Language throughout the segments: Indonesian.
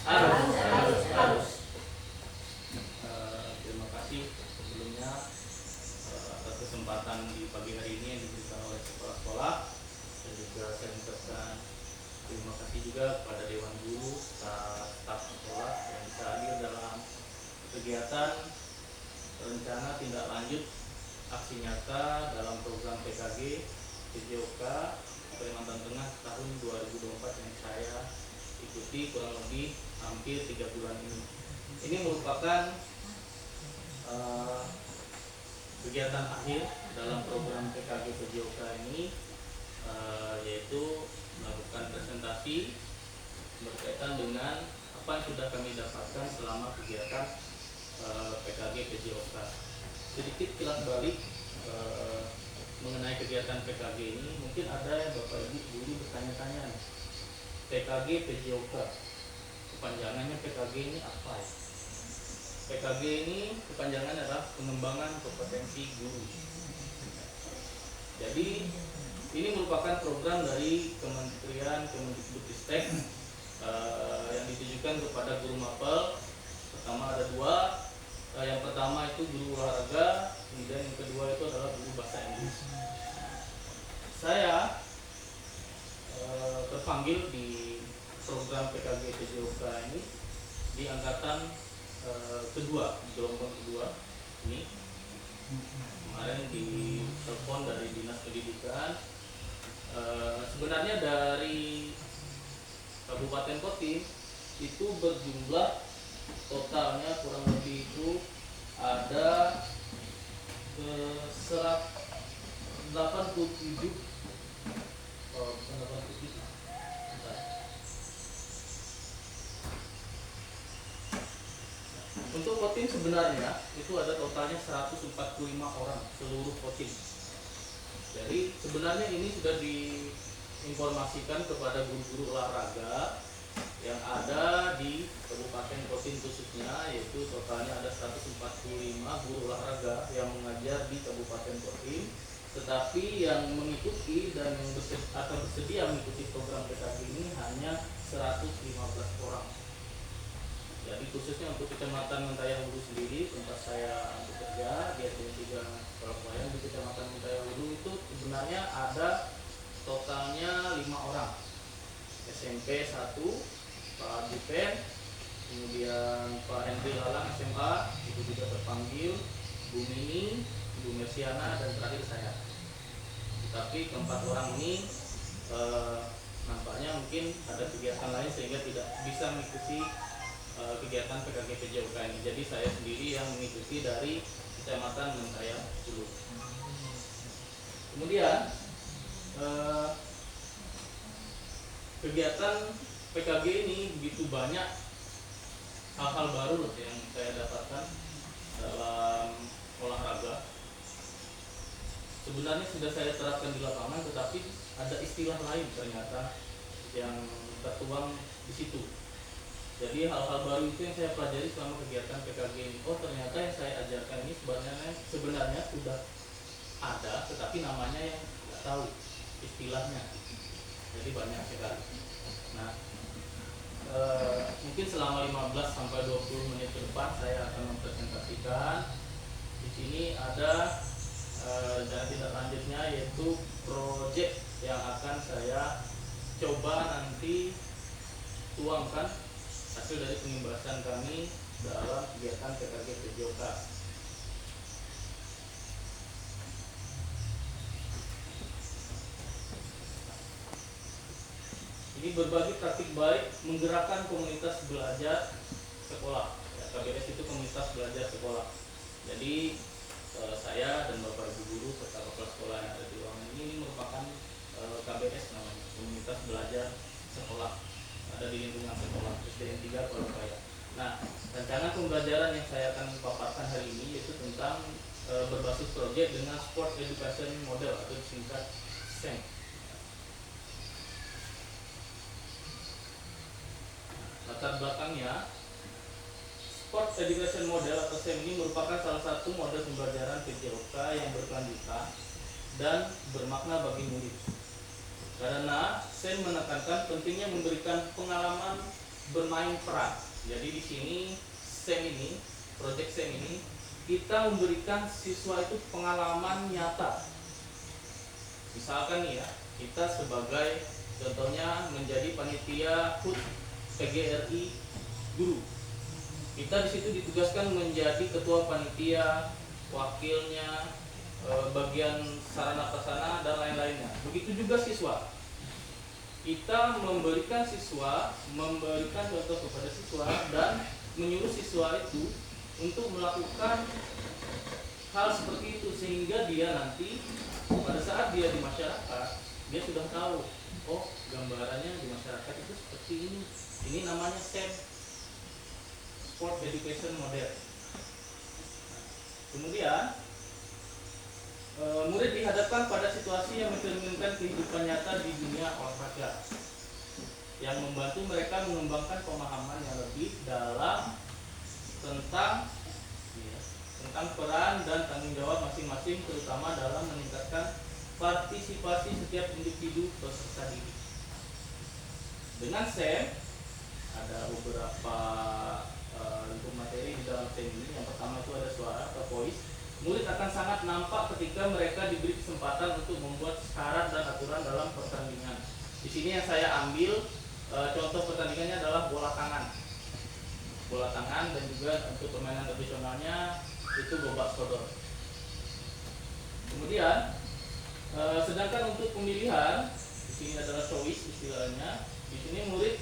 Harus. Terima kasih sebelumnya atas kesempatan di pagi hari ini yang diberikan oleh sekolah-sekolah, dan juga saya mengucapkan terima kasih juga kepada Dewan Guru, staf sekolah yang bisa hadir dalam kegiatan rencana tindak lanjut aksi nyata dalam program PKG PJOK Kalimantan Tengah tahun 2024 yang saya ikuti kurang lebih hampir 3 bulan ini. Ini merupakan kegiatan akhir dalam program PKG PJOK ini, yaitu melakukan presentasi berkaitan dengan apa yang sudah kami dapatkan selama kegiatan PKG PJOK. Sedikit kilas balik mengenai kegiatan PKG ini, mungkin ada yang Bapak Ibu guru bertanya-tanya nih, PKG PJOK, kepanjangannya PKG ini apa ya? PKG ini kepanjangannya adalah pengembangan kompetensi guru. Jadi ini merupakan program dari Kementerian Kemendikbudristek yang ditujukan kepada guru mapel. Pertama ada 2. Yang pertama itu guru olahraga, kemudian yang kedua itu adalah guru bahasa Inggris. Saya terpanggil di program PKG PJOK ini di angkatan kedua, di gelombang kedua ini. Kemarin ditelepon dari Dinas Pendidikan. Sebenarnya dari Kabupaten Kotim itu berjumlah totalnya kurang lebih itu ada 187 Untuk Kotim sebenarnya itu ada totalnya 145 orang seluruh Kotim. Jadi sebenarnya ini sudah diinformasikan kepada guru-guru olahraga yang ada di Kabupaten Kotim khususnya, yaitu totalnya ada 145 guru olahraga yang mengajar di Kabupaten Kotim. Tetapi yang mengikuti dan yang bersedia mengikuti program PKG ini hanya 115 orang. Jadi khususnya untuk Kecamatan Mentayang Hulu sendiri, tempat saya bekerja di RT 3 Pelabuhan di Kecamatan Mentayang Hulu, itu sebenarnya ada totalnya 5 orang. SMP 1, Pak Dipen, kemudian Pak Henry Lalang SMA itu juga terpanggil, Bu Mini, Bu Mersiana, dan terakhir saya. Tapi keempat orang ini nampaknya mungkin ada kegiatan lain sehingga tidak bisa mengikuti kegiatan PKG PJOK ini. Jadi saya sendiri yang mengikuti dari Kecamatan Mentayang Hulu. Kemudian kegiatan PKG ini begitu banyak hal-hal baru loh yang saya dapatkan dalam olahraga. Sebenarnya sudah saya terapkan di lapangan, tetapi ada istilah lain ternyata yang tertuang di situ. Jadi hal-hal baru itu yang saya pelajari selama kegiatan PKG ini. Oh, ternyata yang saya ajarkan ini sebenarnya sudah ada, tetapi namanya yang nggak tahu istilahnya. Jadi banyak sekali. Nah, mungkin selama 15 sampai 20 menit ke depan saya akan mempresentasikan. Di sini ada rencana tindak lanjutnya, yaitu proyek yang akan saya coba nanti tuangkan hasil dari pembahasan kami dalam kegiatan PKG PJOK. Ini berbagi praktik baik menggerakkan komunitas belajar sekolah. Ya, KBS itu komunitas belajar sekolah. Jadi saya dan Bapak Ibu guru serta kepala sekolah yang ada di ruangan ini merupakan KBS namanya, komunitas belajar sekolah, ada di lingkungan sekolah SDN 3 Pelabuhan. Nah, rancangan pembelajaran yang saya akan paparkan hari ini yaitu tentang berbasis proyek dengan Sport Education Model atau disingkat SEM. Latar belakangnya, Sport Education Model atau SEM ini merupakan salah satu model pembelajaran PJOK yang berkelanjutan dan bermakna bagi murid. Karena SEM menekankan pentingnya memberikan pengalaman bermain peran. Jadi di sini SEM ini, project SEM ini kita memberikan siswa itu pengalaman nyata. Misalkan nih ya, kita sebagai contohnya menjadi panitia HUT PGRI guru. Kita di situ ditugaskan menjadi ketua panitia, wakilnya, bagian sarana prasarana dan lain-lainnya. Begitu juga siswa. Kita memberikan contoh kepada siswa dan menyuruh siswa itu untuk melakukan hal seperti itu sehingga dia nanti pada saat dia di masyarakat dia sudah tahu, oh gambarannya di masyarakat itu seperti ini. Ini namanya SEM, Sport Education Model. Kemudian murid dihadapkan pada situasi yang mencerminkan kehidupan nyata di dunia olahraga yang membantu mereka mengembangkan pemahaman yang lebih dalam tentang peran dan tanggung jawab masing-masing, terutama dalam meningkatkan partisipasi setiap individu peserta didik. Dengan SEM ada beberapa bentuk materi di dalam SEM ini. Yang pertama itu ada suara atau voice. Murid akan sangat nampak ketika mereka diberi kesempatan untuk membuat syarat dan aturan dalam pertandingan. Di sini yang saya ambil contoh pertandingannya adalah bola tangan. Bola tangan dan juga untuk permainan tradisionalnya itu gobak sodor. Kemudian sedangkan untuk pemilihan di sini adalah choice istilahnya. Di sini murid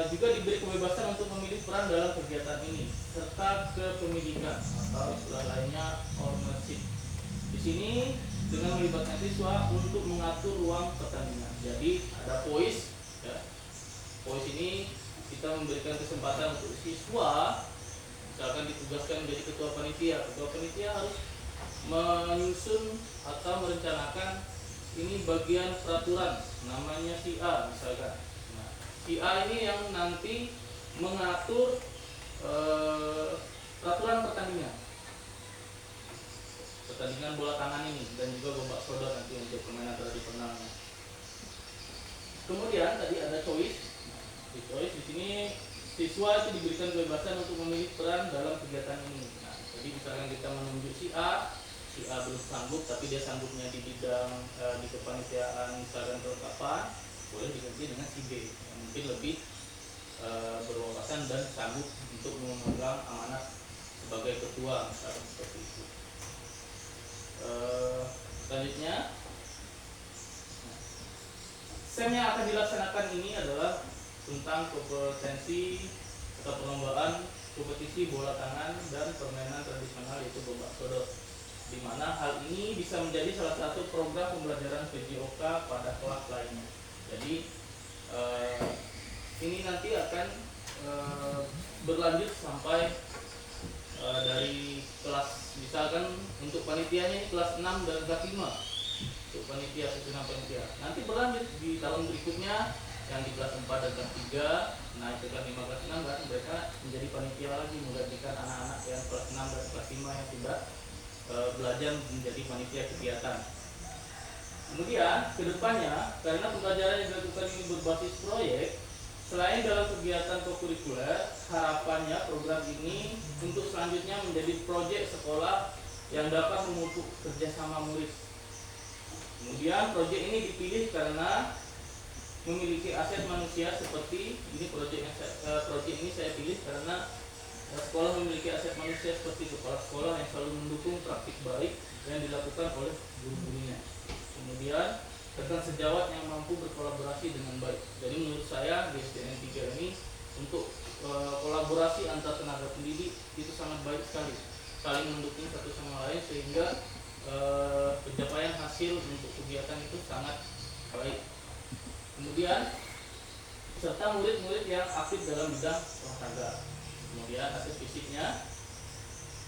juga diberi kebebasan untuk memilih peran dalam kegiatan ini serta kepemilikan atau istilah lainnya ownership. Di sini dengan melibatkan siswa untuk mengatur ruang pertandingan. Jadi ada voice, ya. Voice ini kita memberikan kesempatan untuk siswa, misalkan ditugaskan menjadi ketua panitia. Ketua panitia harus menyusun atau merencanakan ini bagian peraturan, namanya si A misalkan. Nah, si A ini yang nanti mengatur peraturan pertandingan bola tangan ini dan juga gobak sodor nanti untuk permainan tradisionalnya. Kemudian tadi ada choice. Di choice di sini siswa itu diberikan kebebasan untuk memilih peran dalam kegiatan ini. Nah, jadi misalkan kita menunjuk si A belum sanggup tapi dia sanggupnya di bidang di kepanitiaan misalkan kelengkapan, boleh diganti dengan si B yang mungkin lebih berwawasan dan sanggup untuk memegang amanat sebagai ketua misalkan seperti itu. Selanjutnya SEM yang akan dilaksanakan ini adalah tentang kompetensi atau perlombaan kompetisi bola tangan dan permainan tradisional yaitu gobak sodor, di mana hal ini bisa menjadi salah satu program pembelajaran PJOK pada kelas lainnya. Jadi ini nanti akan berlanjut sampai dari kelas, misalkan untuk panitianya ini kelas 6 dan kelas 5 untuk panitia susunan panitia. Nanti berlanjut di tahun berikutnya yang di kelas 4 dan kelas 3 naik ke kelas 5 kelas 6 kan mereka menjadi panitia lagi, menggantikan anak-anak yang kelas 6 dan kelas 5 yang sudah belajar menjadi panitia kegiatan. Kemudian kedepannya karena pembelajaran yang dilakukan ini berbasis proyek, selain dalam kegiatan kokurikuler, harapannya program ini untuk selanjutnya menjadi proyek sekolah yang dapat memupuk kerjasama murid. Kemudian proyek ini dipilih karena memiliki aset manusia seperti ini. Proyek ini saya pilih karena sekolah memiliki aset manusia seperti kepala sekolah yang selalu mendukung praktik baik yang dilakukan oleh guru-gurunya. Kemudian rekan sejawat yang mampu berkolaborasi dengan baik. Jadi menurut saya di SDN 3 ini untuk kolaborasi antar tenaga pendidik itu sangat baik sekali, saling mendukung satu sama lain sehingga pencapaian hasil untuk kegiatan itu sangat baik. Kemudian serta murid-murid yang aktif dalam bidang olahraga. Kemudian aset fisiknya,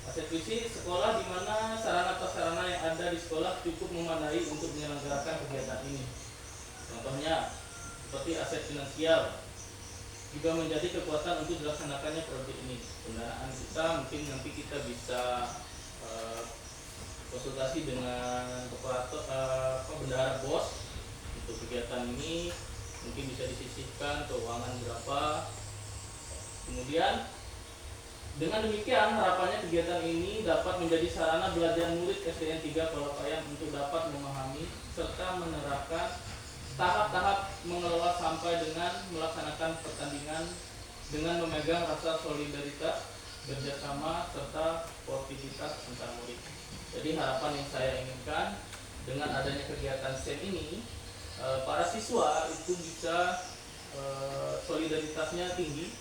aset fisik sekolah di mana sarana prasarana yang ada di sekolah cukup memadai untuk menyelenggarakan kegiatan ini. Contohnya seperti aset finansial juga menjadi kekuatan untuk dilaksanakannya proyek ini. Pendanaan kita mungkin nanti kita bisa konsultasi dengan bendahara BOS untuk kegiatan ini. mungkin bisa disisihkan keuangan berapa. Kemudian dengan demikian harapannya kegiatan ini dapat menjadi sarana belajar murid SDN 3 Pelopayam untuk dapat memahami serta menerapkan tahap-tahap mengelola sampai dengan melaksanakan pertandingan dengan memegang rasa solidaritas, kerjasama, serta sportivitas antar murid. Jadi harapan yang saya inginkan dengan adanya kegiatan SEM ini, para siswa itu bisa solidaritasnya tinggi,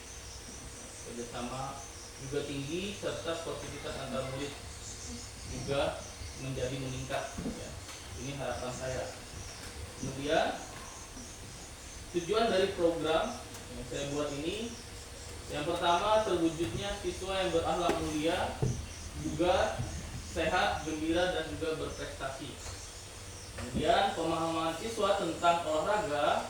kerjasama juga tinggi, serta sportivitas antar murid juga menjadi meningkat. Ya. Ini harapan saya. Kemudian tujuan dari program yang saya buat ini, yang pertama terwujudnya siswa yang berakhlak mulia, juga sehat, gembira, dan juga berprestasi. Kemudian pemahaman siswa tentang olahraga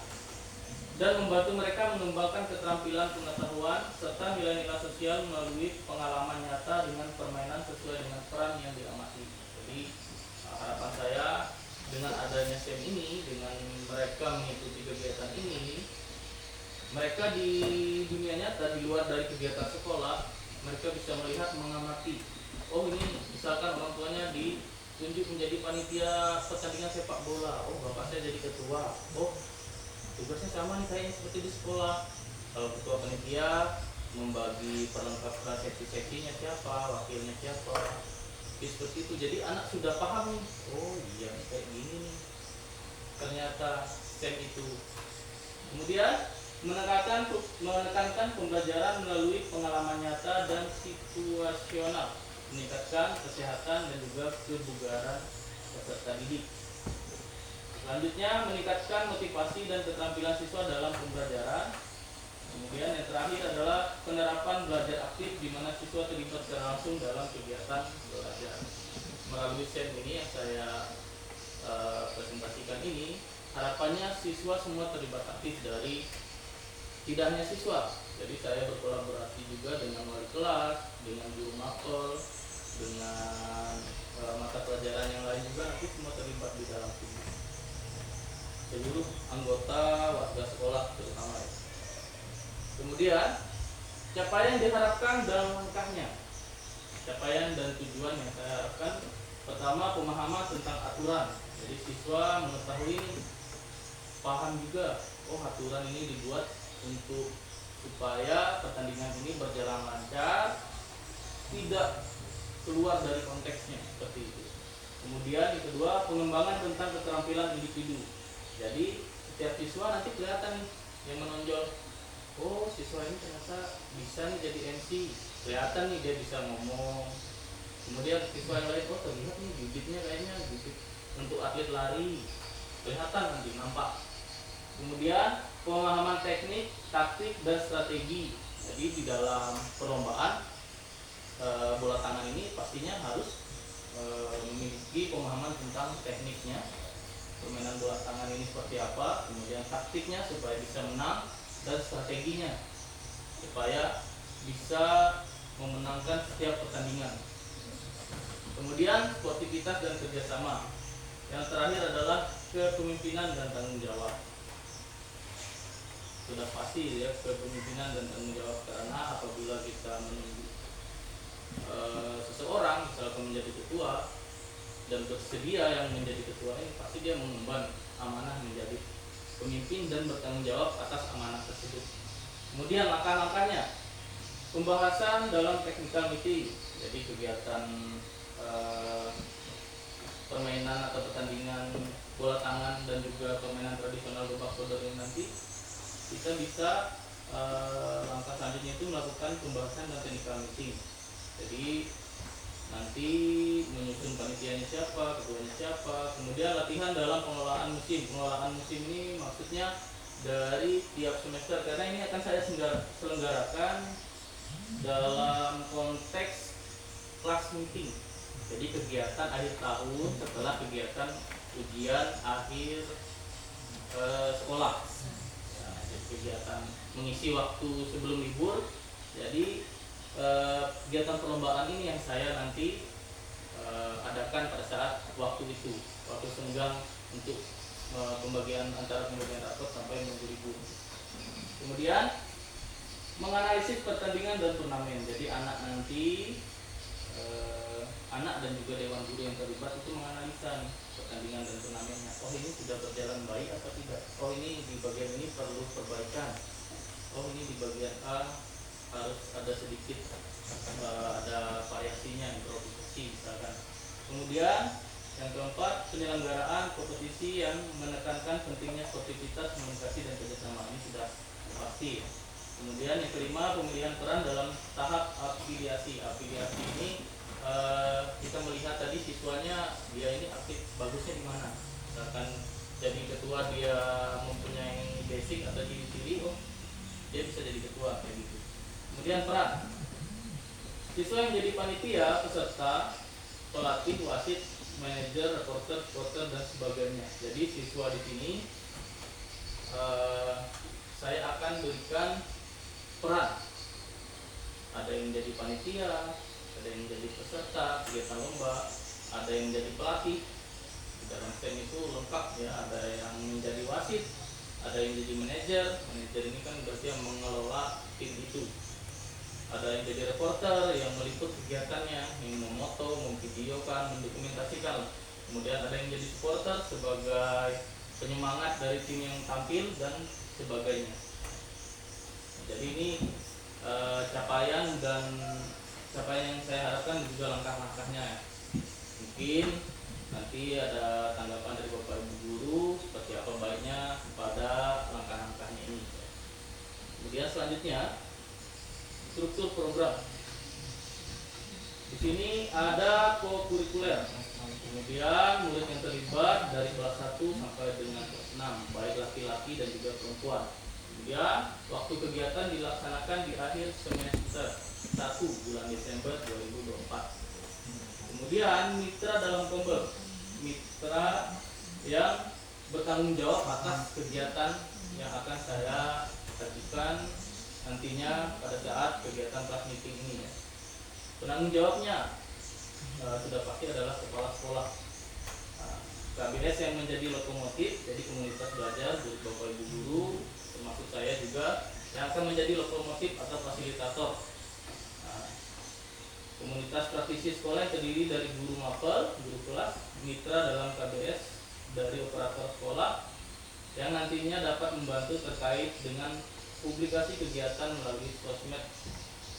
dan membantu mereka mengembangkan keterampilan pengetahuan serta nilai-nilai sosial melalui pengalaman nyata dengan permainan sesuai dengan peran yang diamati. Jadi harapan saya dengan adanya SEM ini, dengan mereka mengikuti kegiatan ini, mereka di dunia nyata di luar dari kegiatan sekolah, mereka bisa melihat, mengamati. Oh ini misalkan orang tuanya ditunjuk menjadi panitia pertandingan sepak bola. Oh bapak saya jadi ketua. Oh tugasnya sama nih kayaknya seperti di sekolah. Kalau ketua panitia membagi perlengkapan seksi-seksinya siapa, wakilnya siapa, seperti itu. Jadi anak sudah paham nih. Oh iya kayak gini nih. Ternyata STEM itu. Kemudian menekankan pembelajaran melalui pengalaman nyata dan situasional, meningkatkan kesehatan dan juga kebugaran peserta didik. Selanjutnya meningkatkan motivasi dan keterampilan siswa dalam pembelajaran. Kemudian yang terakhir adalah penerapan belajar aktif di mana siswa terlibat secara langsung dalam kegiatan belajar. Melalui SEM ini yang saya presentasikan ini, harapannya siswa semua terlibat aktif, dari tidak hanya siswa. Jadi saya berkolaborasi juga dengan wali kelas, dengan guru mapel, dengan mata pelajaran yang lain juga, nanti semua terlibat di dalam ini. Seluruh anggota warga sekolah terutama. Kemudian capaian yang diharapkan dalam langkahnya, capaian dan tujuan yang saya harapkan, pertama pemahaman tentang aturan. Jadi siswa mengetahui, paham juga, oh aturan ini dibuat untuk supaya pertandingan ini berjalan lancar, tidak keluar dari konteksnya, seperti itu. Kemudian yang kedua pengembangan tentang keterampilan individu. Jadi setiap siswa nanti kelihatan nih yang menonjol. Oh siswa ini ternyata bisa nih jadi MC, kelihatan nih dia bisa ngomong. Kemudian siswa yang lain, oh terlihat nih bibitnya kayaknya bibit untuk atlet lari, kelihatan nanti nampak. Kemudian pemahaman teknik, taktik, dan strategi. Jadi di dalam perlombaan bola tangan ini pastinya harus memiliki pemahaman tentang tekniknya, permainan bola tangan ini seperti apa, kemudian taktiknya supaya bisa menang, dan strateginya supaya bisa memenangkan setiap pertandingan. Kemudian sportivitas dan kerjasama. Yang terakhir adalah kepemimpinan dan tanggung jawab. Sudah pasti ya kepemimpinan dan tanggung jawab, karena apabila kita menunggu seseorang misalkan menjadi ketua dan bersedia yang menjadi ketua ini, pasti dia mengemban amanah menjadi pemimpin dan bertanggung jawab atas amanah tersebut. Kemudian langkah-langkahnya, pembahasan dalam technical meeting. Jadi kegiatan permainan atau pertandingan bola tangan dan juga permainan tradisional bebak sodor ini nanti kita bisa langkah selanjutnya itu melakukan pembahasan dan technical meeting. Jadi nanti menyusun panitianya siapa, ketuanya siapa, kemudian latihan dalam pengelolaan musim. Pengelolaan musim ini maksudnya dari tiap semester, karena ini akan saya selenggarakan dalam konteks class meeting. Jadi kegiatan akhir tahun setelah kegiatan ujian akhir sekolah. Nah, jadi kegiatan mengisi waktu sebelum libur. Jadi kegiatan perlombaan ini yang saya nanti adakan pada saat waktu itu, waktu senggang untuk pembagian antara pembagian rapot sampai menunggu libur. Kemudian menganalisis pertandingan dan turnamen. Jadi anak nanti anak dan juga dewan guru yang terlibat itu menganalisa nih, pertandingan dan turnamennya. Oh, ini sudah berjalan baik atau tidak? Oh, ini di bagian ini perlu perbaikan. Oh, ini di bagian A harus ada sedikit ada variasinya, improvisasi misalkan. Kemudian yang keempat, penyelenggaraan kompetisi yang menekankan pentingnya sportivitas, komunikasi dan kerjasama. Ini sudah pasti. Kemudian yang kelima, pemilihan peran dalam tahap afiliasi. Afiliasi ini kita melihat tadi siswanya dia ini aktif bagusnya di mana. Misalkan jadi ketua dia mempunyai basic atau ciri-ciri, oh dia bisa jadi ketua kayak gitu. Kemudian peran siswa yang jadi panitia, peserta, pelatih, wasit, manajer, reporter, supporter dan sebagainya. Jadi siswa di sini saya akan berikan peran. Ada yang jadi panitia, ada yang jadi peserta kegiatan lomba, ada yang jadi pelatih. Di dalam STEM itu lengkap ya, ada yang menjadi wasit, ada yang jadi manajer. Manajer ini kan berarti yang mengelola tim itu. Ada yang jadi reporter yang meliput kegiatannya, yang memoto, memvideokan, mendokumentasikan. Kemudian ada yang jadi supporter sebagai penyemangat dari tim yang tampil dan sebagainya. Jadi ini capaian yang saya harapkan juga langkah-langkahnya ya. Mungkin nanti ada tanggapan dari Bapak Ibu guru seperti apa baiknya pada langkah-langkahnya ini. Kemudian selanjutnya struktur program. Di sini ada co-kurikuler. Kemudian murid yang terlibat dari kelas 1 sampai dengan kelas 6, baik laki-laki dan juga perempuan. Kemudian waktu kegiatan dilaksanakan di akhir semester 1 bulan Desember 2024. Kemudian mitra dalam Pember, mitra yang bertanggung jawab atas kegiatan yang akan saya sajikan nantinya pada saat kegiatan class meeting ini ya. Penanggung jawabnya sudah pasti adalah kepala sekolah. KBS yang menjadi lokomotif, jadi komunitas belajar dari Bapak Ibu guru, termasuk saya juga yang akan menjadi lokomotif atau fasilitator. Komunitas praktisi sekolah yang terdiri dari guru mapel, guru kelas, mitra dalam KBS dari operator sekolah yang nantinya dapat membantu terkait dengan publikasi kegiatan melalui sosmed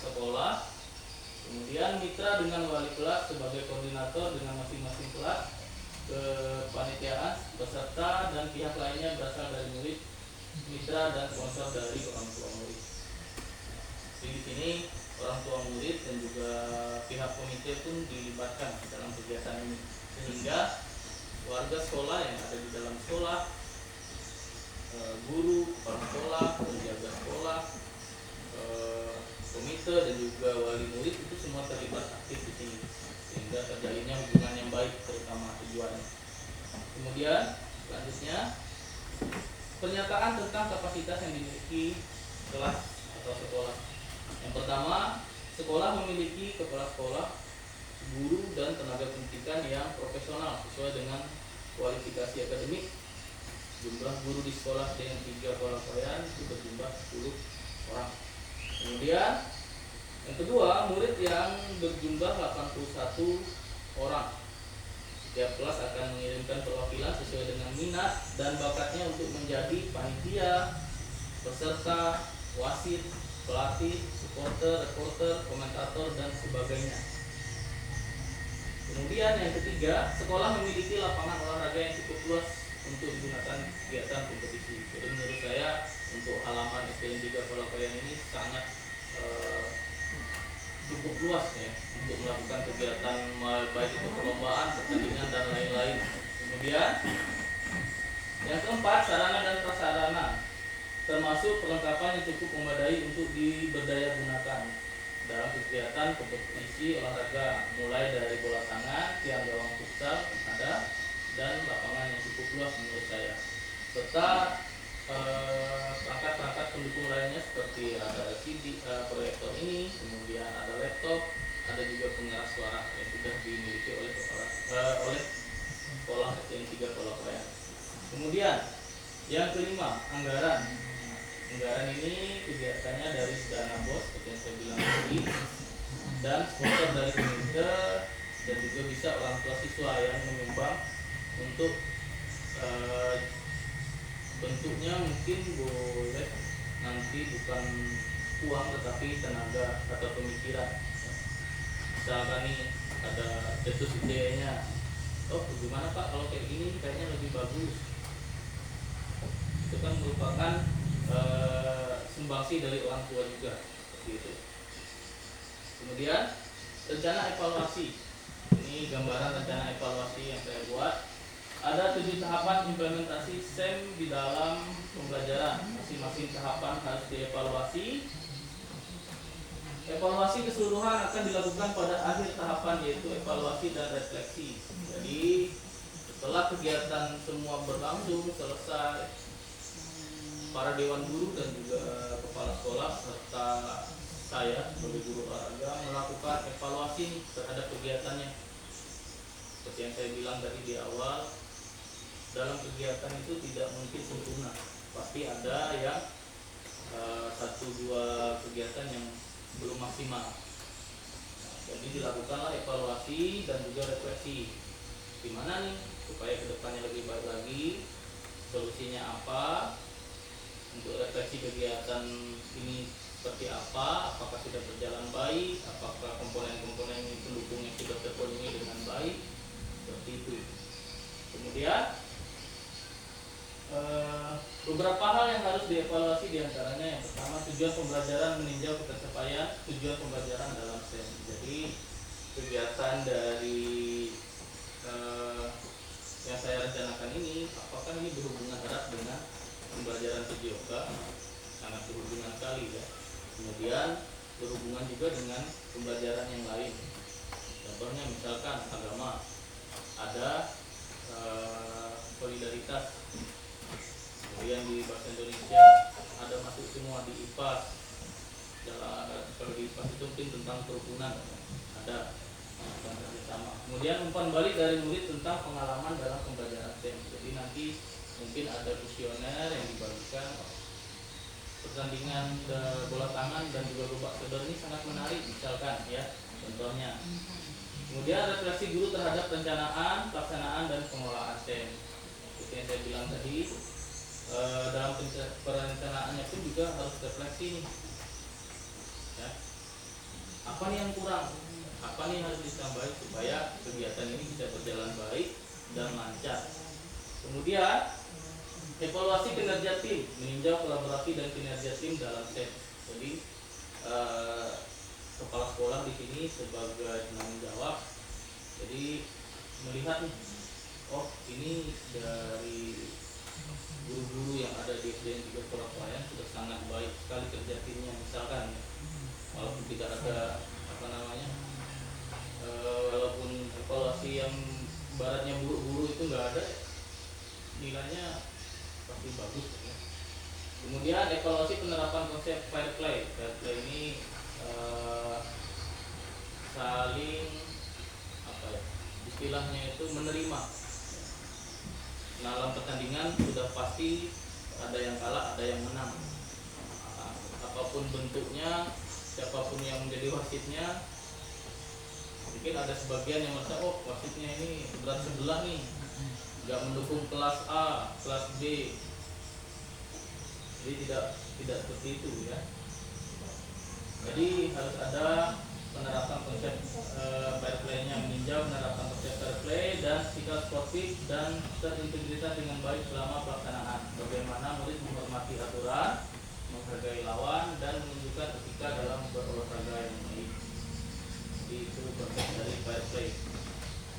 sekolah. Kemudian mitra dengan wali kelas sebagai koordinator dengan masing-masing kelas, kepanitiaan, peserta dan pihak lainnya berasal dari murid, mitra dan sponsor dari orang tua murid. Di sini orang tua murid dan juga pihak komite pun dilibatkan dalam kegiatan ini, sehingga warga sekolah yang ada di dalam sekolah, guru, kepala sekolah, penjaga sekolah, komite dan juga wali murid itu semua terlibat aktif di sini, sehingga terjalinnya hubungan yang baik terutama tujuannya. Kemudian selanjutnya pernyataan tentang kapasitas yang dimiliki kelas atau sekolah. Yang pertama, sekolah memiliki kepala sekolah, guru dan tenaga pendidikan yang profesional sesuai dengan kualifikasi akademik. Jumlah guru di sekolah dengan 3 penelitian itu berjumlah 10 orang. Kemudian yang kedua, murid yang berjumlah 81 orang. Setiap kelas akan mengirimkan perwakilan sesuai dengan minat dan bakatnya untuk menjadi panitia, peserta, wasit, pelatih, supporter, reporter, komentator dan sebagainya. Kemudian yang ketiga, sekolah memiliki lapangan olahraga yang cukup luas untuk digunakan kegiatan kompetisi. Jadi menurut saya untuk halaman SDN 3 Palapayan ini sangat cukup luas ya untuk melakukan kegiatan baik itu perlombaan, pertandingan dan lain-lain. Kemudian yang keempat, sarana dan prasarana termasuk perlengkapan yang cukup memadai untuk diberdaya gunakan dalam kegiatan kompetisi olahraga, mulai dari bola tangan, tiang gawang futsal ada, dan lapangan yang cukup luas menurut saya, serta perangkat-perangkat pendukung lainnya seperti ada LCD, proyektor ini, kemudian ada laptop, ada juga pengeras suara yang sudah dimiliki oleh sekolah SDN 3 Palapayan. Kemudian yang kelima, anggaran. Anggaran ini kegiatannya dari dana bos seperti yang saya bilang tadi, dan sponsor dari komite, dan juga bisa orang tua siswa yang menyumbang untuk bentuknya mungkin boleh nanti bukan uang tetapi tenaga atau pemikiran. Misalkan nih ada cetus idenya, oh gimana Pak kalau kayak gini kayaknya lebih bagus, itu kan merupakan sumbangsi dari orang tua juga seperti itu. Kemudian rencana evaluasi, ini gambaran rencana evaluasi yang saya buat. Ada 7 tahapan implementasi SEM di dalam pembelajaran. Masing-masing tahapan harus dievaluasi. Evaluasi keseluruhan akan dilakukan pada akhir tahapan, yaitu evaluasi dan refleksi. Jadi setelah kegiatan semua berlangsung selesai, para dewan guru dan juga kepala sekolah serta saya sebagai guru olahraga melakukan evaluasi terhadap kegiatannya. Seperti yang saya bilang tadi di awal, dalam kegiatan itu tidak mungkin sempurna, pasti ada yang 1-2 kegiatan yang belum maksimal. Jadi dilakukanlah evaluasi dan juga refleksi. Gimana nih supaya kedepannya lebih baik lagi, solusinya apa, untuk refleksi kegiatan ini seperti apa, apakah sudah berjalan baik, apakah komponen-komponen pendukungnya sudah terpenuhi dengan baik, seperti itu. Kemudian beberapa hal yang harus dievaluasi, diantaranya yang pertama tujuan pembelajaran meninjau pencapaian tujuan pembelajaran dalam SEM. Jadi kegiatan dari yang saya rencanakan ini, apakah ini berhubungan erat dengan pembelajaran sejoga? Sangat berhubungan sekali ya. Kemudian berhubungan juga dengan pembelajaran yang lain. Contohnya misalkan agama, ada solidaritas. Kemudian di bahasa Indonesia ada masuk semua di IPAS. Kalau di IPAS itu mungkin tentang kerukunan, ada tentang kerjasama. Kemudian umpan balik dari murid tentang pengalaman dalam pembelajaran SEM. Jadi nanti mungkin ada kuesioner yang dibagikan. Pertandingan bola tangan dan juga lomba sodor ini sangat menarik misalkan ya, contohnya. Kemudian refleksi guru terhadap perencanaan, pelaksanaan dan pengelolaan SEM. Seperti yang saya bilang tadi, dalam perencanaannya pun juga harus refleksi nih ya. Apa nih yang kurang, apa nih yang harus ditambahin supaya kegiatan ini bisa berjalan baik dan lancar. Kemudian evaluasi kinerja tim, meninjau kolaborasi dan kinerja tim dalam SEM. Jadi kepala sekolah di sini sebagai penanggung jawab, jadi melihat nih, oh ini dari guru-guru yang ada di SD dan juga sekolah pelayan sudah sangat baik sekali kerja timnya misalkan ya. Walaupun tidak ada walaupun evaluasi yang baratnya guru-guru itu nggak ada, nilainya pasti bagus ya. Kemudian evaluasi penerapan konsep fair play. Fair play ini saling istilahnya itu menerima. Dalam pertandingan sudah pasti ada yang kalah, ada yang menang. Apapun bentuknya, siapapun yang menjadi wasitnya, mungkin ada sebagian yang merasa oh wasitnya ini berat sebelah nih, nggak mendukung kelas A, kelas B. Jadi tidak seperti itu ya. Jadi harus ada penerapan konsep fair play-nya, meninjau penerapan konsep fair play dan sikap sportif dan terintegritas dengan baik selama pelaksanaan. Bagaimana murid menghormati aturan, menghargai lawan dan menunjukkan etika dalam berolahraga yang baik. Itu konsep dari fair play.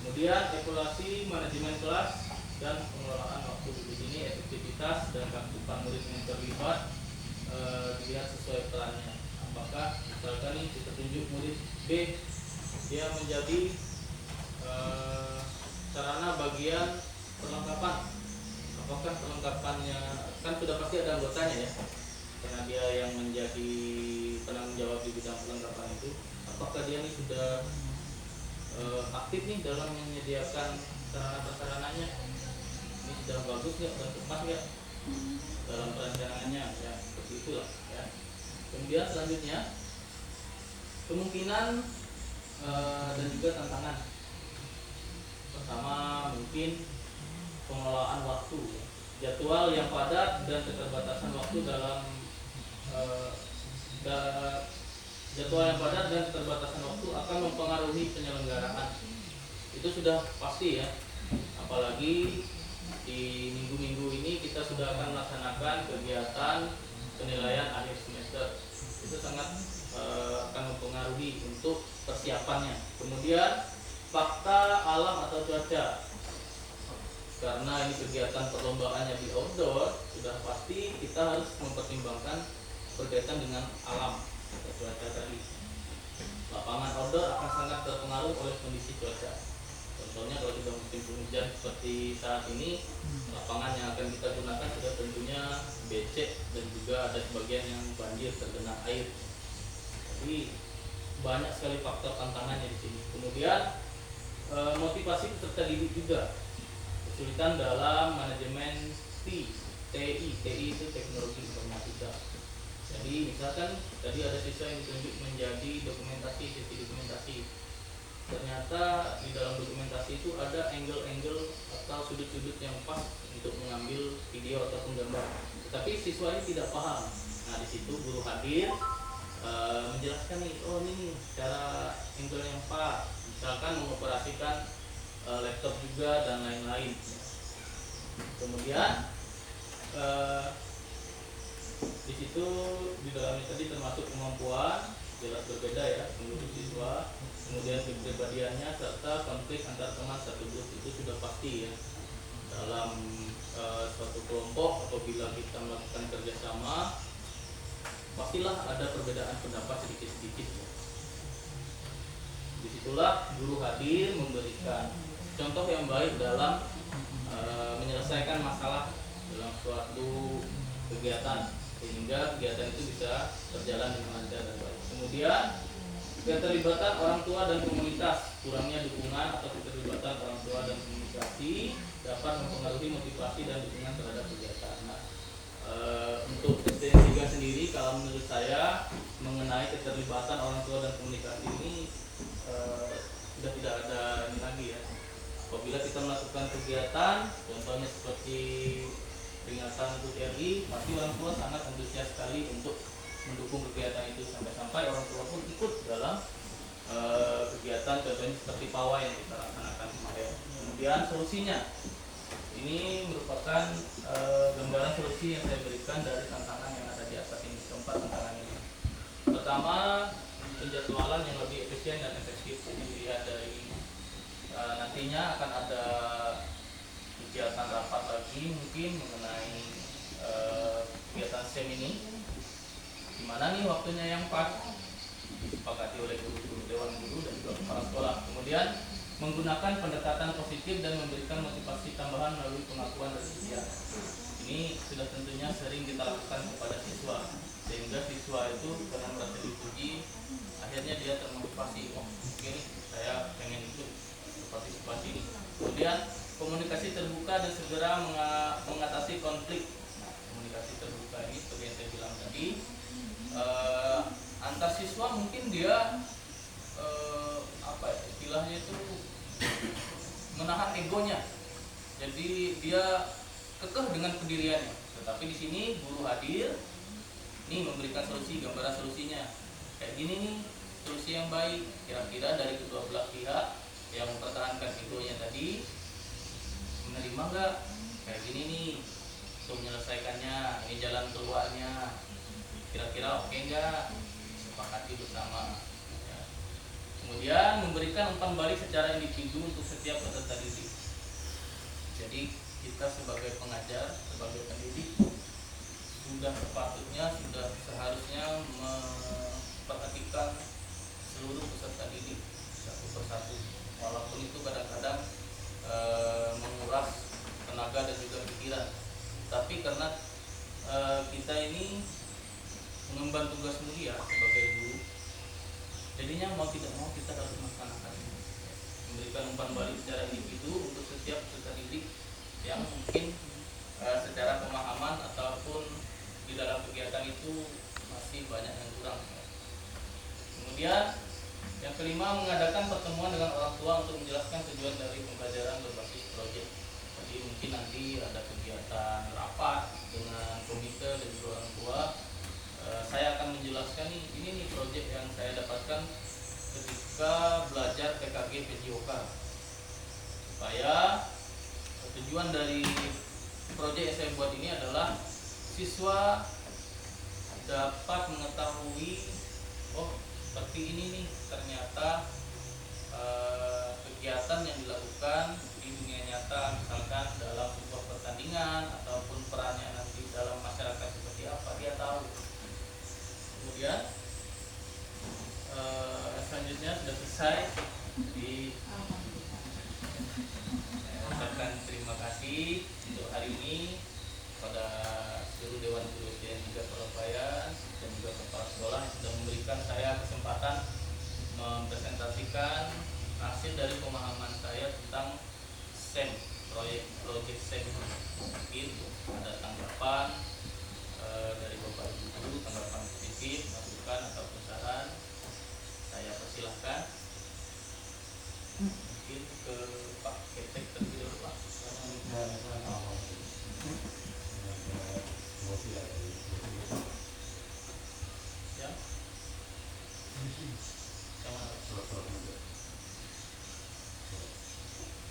Kemudian evaluasi manajemen kelas dan pengelolaan waktu. Di sini efektivitas dan keaktifan murid yang terlibat dilihat sesuai perannya. Apakah misalkan nih kita tunjuk murid B, dia menjadi sarana bagian perlengkapan. Apakah perlengkapannya, kan sudah pasti ada anggotanya ya, karena dia yang menjadi penanggung jawab di bidang perlengkapan itu. Apakah dia nih sudah aktif nih dalam menyediakan sarana prasarananya? Ini ini sudah bagus nggak dan tepat nggak dalam perencanaannya, ya seperti itulah ya. Kemudian selanjutnya kemungkinan dan juga tantangan. Pertama mungkin pengelolaan waktu, ya. Jadwal yang padat dan keterbatasan waktu dalam jadwal yang padat dan keterbatasan waktu akan mempengaruhi penyelenggaraan. Itu sudah pasti ya. Apalagi di minggu-minggu ini kita sudah akan melaksanakan kegiatan penilaian akhir semester. Itu sangat akan mempengaruhi untuk persiapannya. Kemudian fakta alam atau cuaca. Karena ini kegiatan perlombaannya di outdoor, sudah pasti kita harus mempertimbangkan berkaitan dengan alam atau cuaca tadi. Lapangan outdoor akan sangat terpengaruh oleh kondisi cuaca. Contohnya kalau sudah musim penghujan seperti saat ini, lapangan yang akan kita gunakan sudah tentunya becek dan juga ada sebagian yang banjir tergenang air. Jadi banyak sekali faktor tantangannya di sini. Kemudian motivasi peserta didik juga. Kesulitan dalam manajemen TI itu teknologi informatika. Jadi misalkan tadi ada siswa yang ditunjuk menjadi sesi dokumentasi. Ternyata di dalam dokumentasi itu ada angle-angle atau sudut-sudut yang pas untuk mengambil video atau gambar. Tapi siswa ini tidak paham. Nah di situ guru hadir menjelaskan nih, oh ini cara angle yang pas. Misalkan mengoperasikan laptop juga dan lain-lain. Kemudian di situ di dalamnya tadi termasuk kemampuan jelas berbeda ya menurut siswa, kemudian kepribadiannya serta konflik antar teman satu grup itu sudah pasti ya. Dalam suatu kelompok apabila kita melakukan kerjasama pastilah ada perbedaan pendapat sedikit-sedikit ya. Disitulah guru hadir memberikan contoh yang baik dalam menyelesaikan masalah dalam suatu kegiatan sehingga kegiatan itu bisa berjalan dengan lancar dan baik. Kemudian keterlibatan orang tua dan komunitas, kurangnya dukungan atau keterlibatan orang tua dan komunikasi dapat mempengaruhi motivasi dan dukungan terhadap kegiatan. Nah, untuk STN 3 sendiri kalau menurut saya mengenai keterlibatan orang tua dan komunikasi ini sudah tidak ada ini lagi ya. Apabila kita melakukan kegiatan, contohnya seperti peringatan HUT RI, pasti orang tua sangat antusias sekali untuk mendukung kegiatan itu sampai-sampai orang tua pun ikut dalam kegiatan contohnya seperti pawai yang kita laksanakan kemarin. Kemudian solusinya, ini merupakan gambaran solusi yang saya berikan dari tantangan yang ada di atas ini, keempat tantangan ini. Pertama, penjadwalan yang lebih efisien dan efektif. Ini dilihat dari nantinya akan ada kegiatan rapat lagi mungkin mengenai kegiatan SEM ini, dimana nih waktunya yang pas disepakati oleh guru-guru, dewan guru dan juga kepala sekolah. Kemudian menggunakan pendekatan positif dan memberikan motivasi tambahan melalui pengakuan dan ujian. Ini sudah tentunya sering kita lakukan kepada siswa, sehingga siswa itu karena merasa dipuji akhirnya dia termotivasi, oh mungkin saya pengen ikut partisipasi ini. Kemudian komunikasi terbuka dan segera mengatasi konflik. Nah, komunikasi terbuka ini seperti yang saya bilang tadi, antar siswa mungkin dia istilahnya itu menahan egonya, jadi dia kekeh dengan pendiriannya. Tetapi di sini guru hadir, nih memberikan solusi, gambaran solusinya kayak gini nih, solusi yang baik kira-kira dari kedua belah pihak yang mempertahankan egonya tadi menerima nggak kayak gini nih untuk menyelesaikannya, ini jalan keluarnya kira-kira oke nggak, sepakati bersama ya. Kemudian memberikan umpan balik secara individu untuk setiap peserta didik. Jadi kita sebagai pengajar, sebagai pendidik sudah sepatutnya, sudah seharusnya memperhatikan seluruh peserta didik satu persatu, walaupun itu kadang-kadang menguras tenaga dan juga pikiran. Tapi karena kita ini mengemban tugas mulia sebagai guru, jadinya mau tidak mau kita harus melaksanakan ini, memberikan umpan balik secara individu untuk setiap peserta didik yang mungkin secara pemahaman ataupun di dalam kegiatan itu masih banyak yang kurang. Kemudian yang kelima, mengadakan pertemuan dengan orang tua untuk menjelaskan tujuan dari pembelajaran berbasis proyek. Jadi mungkin nanti ada kegiatan rapat dengan komite dan juga orang tua. Saya akan menjelaskan ini nih proyek yang saya dapatkan ketika belajar PKG PJOK, supaya tujuan dari proyek yang saya buat ini adalah siswa dapat mengetahui, oh seperti ini nih ternyata kegiatan yang dilakukan di dunia nyata, misalkan dalam sebuah pertandingan ataupun perannya nanti dalam masyarakat seperti apa, dia tahu. Kemudian selanjutnya sudah selesai, jadi ucapkan terima kasih untuk hari ini pada seluruh Dewan Guru SD dan juga Pelabayan dan juga kepala sekolah yang sudah memberikan saya kesempatan mempresentasikan hasil dari pemahaman saya tentang SEM, proyek SEM. Mungkin ada tanggapan dari Bapak Ibu Guru, tanggapan positif, masukan ataupun saran, saya persilahkan. Mungkin ke Pak Ketek terlebih dahulu, Pak. Ya.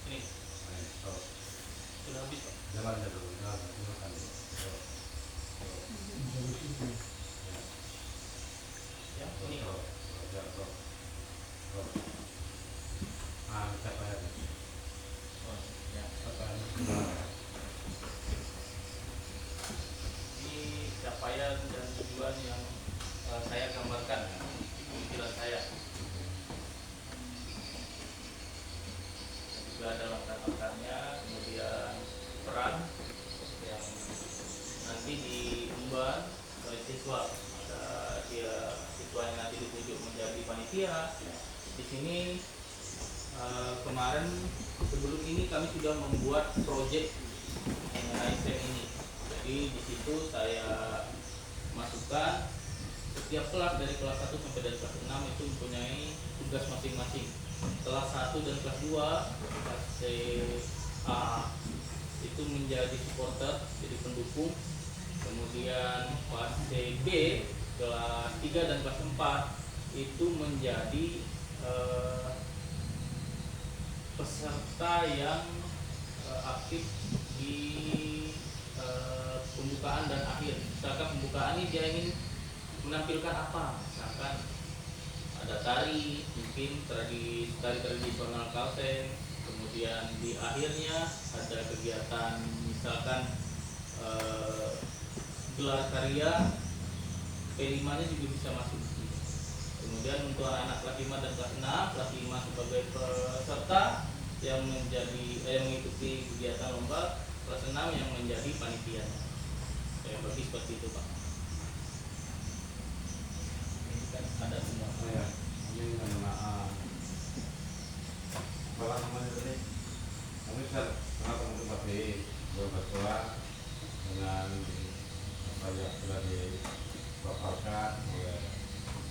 Ini sudah habis, Pak. Jalannya dulu, silakan. Ya, ini. Siapa ya? Oh, ya. Ini capaian dan tujuan yang saya gambarkan, pikiran saya. Juga ada langkah-langkahnya, kemudian peran yang nanti diemban oleh siswa. Maka siswanya nanti ditunjuk menjadi panitia. Di sini kemarin sebelum ini kami sudah membuat proyek mengenai SEM ini. Jadi di situ saya masukkan setiap kelas dari kelas 1 sampai dari kelas 6 itu mempunyai tugas masing-masing. Kelas 1 dan kelas 2, kelas A itu menjadi supporter, jadi pendukung. Kemudian kelas B, kelas 3 dan kelas 4 itu menjadi peserta yang aktif di pembukaan dan akhir. Misalkan pembukaan ini dia ingin menampilkan apa, misalkan ada tari, mungkin tari tradisional Kalseng. Kemudian di akhirnya ada kegiatan misalkan gelar karya, P5 nya juga bisa masuk. Kemudian untuk anak kelas 5 dan kelas 6, kelas 5 sebagai peserta yang mengikuti kegiatan lomba, kelas 6 yang menjadi panitia. Saya bagi seperti itu, Pak. Ini kan ada semua. Ya, ini apa namanya tadi? Kami bisa sangat memotivasi beberapa sekolah dengan apa yang sudah dipaparkan oleh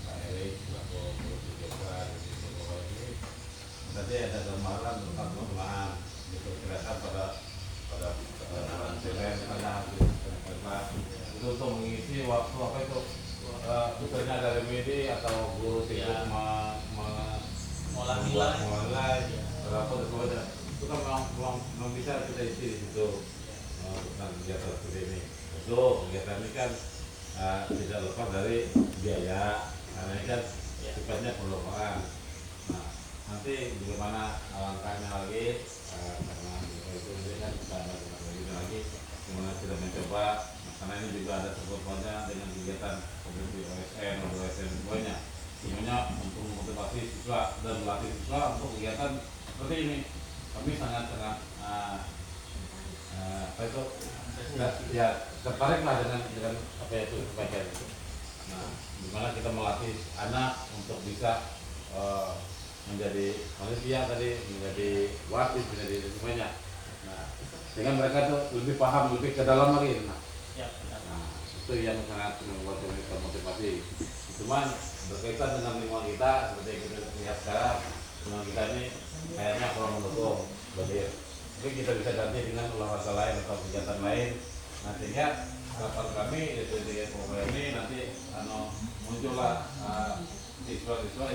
Pak Erik selaku guru PJOK di sekolah ini. Tadi ada gambaran tentang pengelolaan diperkirakan pada Senin itu untuk mengisi waktu apa itu tugasnya dari media atau guru sibuk Olah nilai berapa semuanya itu kan memang bisa kita isi di situ tentang kegiatan seperti ini. Itu kegiatan ini kan tidak lepas dari biaya karena ini kan sifatnya perlombaan. Nah, nanti bagaimana langkahnya lagi karena itu kan kita ada lagi kemudian kita mencoba karena ini juga ada sebutnya dengan kegiatan seperti OSN atau OSN semuanya semuanya untuk memotivasi siswa dan melatih siswa untuk kegiatan seperti ini. Kami sangat apa itu ya tertariklah dengan apa itu kebaikan itu. Nah, dimana kita melatih anak untuk bisa menjadi manusia tadi, menjadi wasit, menjadi semuanya. Nah, sehingga mereka tuh lebih paham, lebih ke dalam lagi. Ya, benar. Nah, itu yang sangat membuat kita motivasi. Cuman berkaitan dengan lingkungan kita, seperti yang kita lihat sekarang, lingkungan kita ini kayaknya kurang mendukung. Mungkin kita bisa ganti dengan olahraga lain atau kegiatan lain. Nah, sehingga harapan kami di program ini nanti muncullah siswa-siswa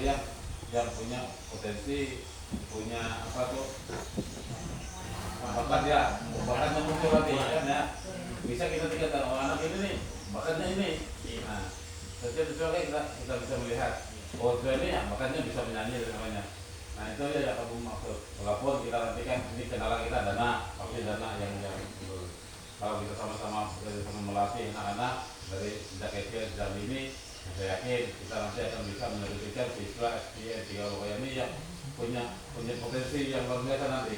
yang punya potensi, punya apa tuh, bakat ya, bakatnya muncul lagi kan ya. Bisa kita tingkatkan, oh anak ini nih bakatnya ini. Nah, setiap kita bisa melihat, oh ini ya bakatnya bisa menyanyi dan namanya. Nah itu ya yang kamu maksud. Walaupun kita nanti kan ini kendala kita dana, tapi dana yang kalau kita sama-sama melatih anak-anak dari sejak kecil sejak ini, saya yakin kita nanti akan bisa menerbitkan siswa SPN 3 Lokaya ini yang punya potensi yang luar biasa nanti.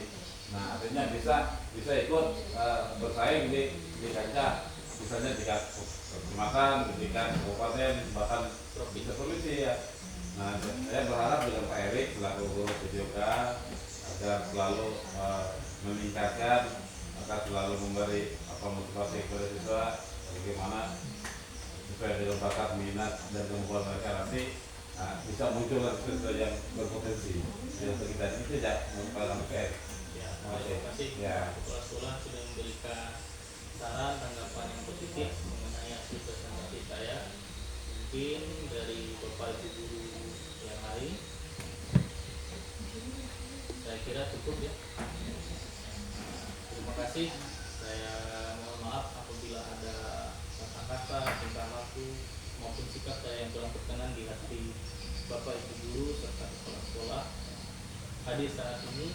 Nah artinya bisa ikut bersaing di kancah misalnya di kecamatan, di kabupaten, bahkan bisa provinsi ya. Nah saya berharap dengan Pak Erik selaku guru PJOK agar selalu meningkatkan, agar selalu memberi motivasi kepada siswa bagaimana supaya dengan bakat, minat dan kemampuan mereka nanti bisa muncul siswa yang berpotensi. Yang kita itu tidak merupakan PR. Ya, terima kasih. Ya. Kepala sekolah sudah memberikan saran tanggapan yang positif mengenai hasil presentasi saya. Mungkin dari Bapak Ibu guru yang lain, saya kira cukup ya. Terima kasih. Saya mohon maaf apabila ada kata-kata, tingkah laku maupun sikap saya yang kurang berkenan di hati Bapak Ibu guru serta kepala sekolah hadir saat ini.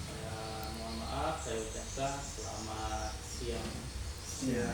Saya mohon maaf, saya ucapkan selamat siang. Ya.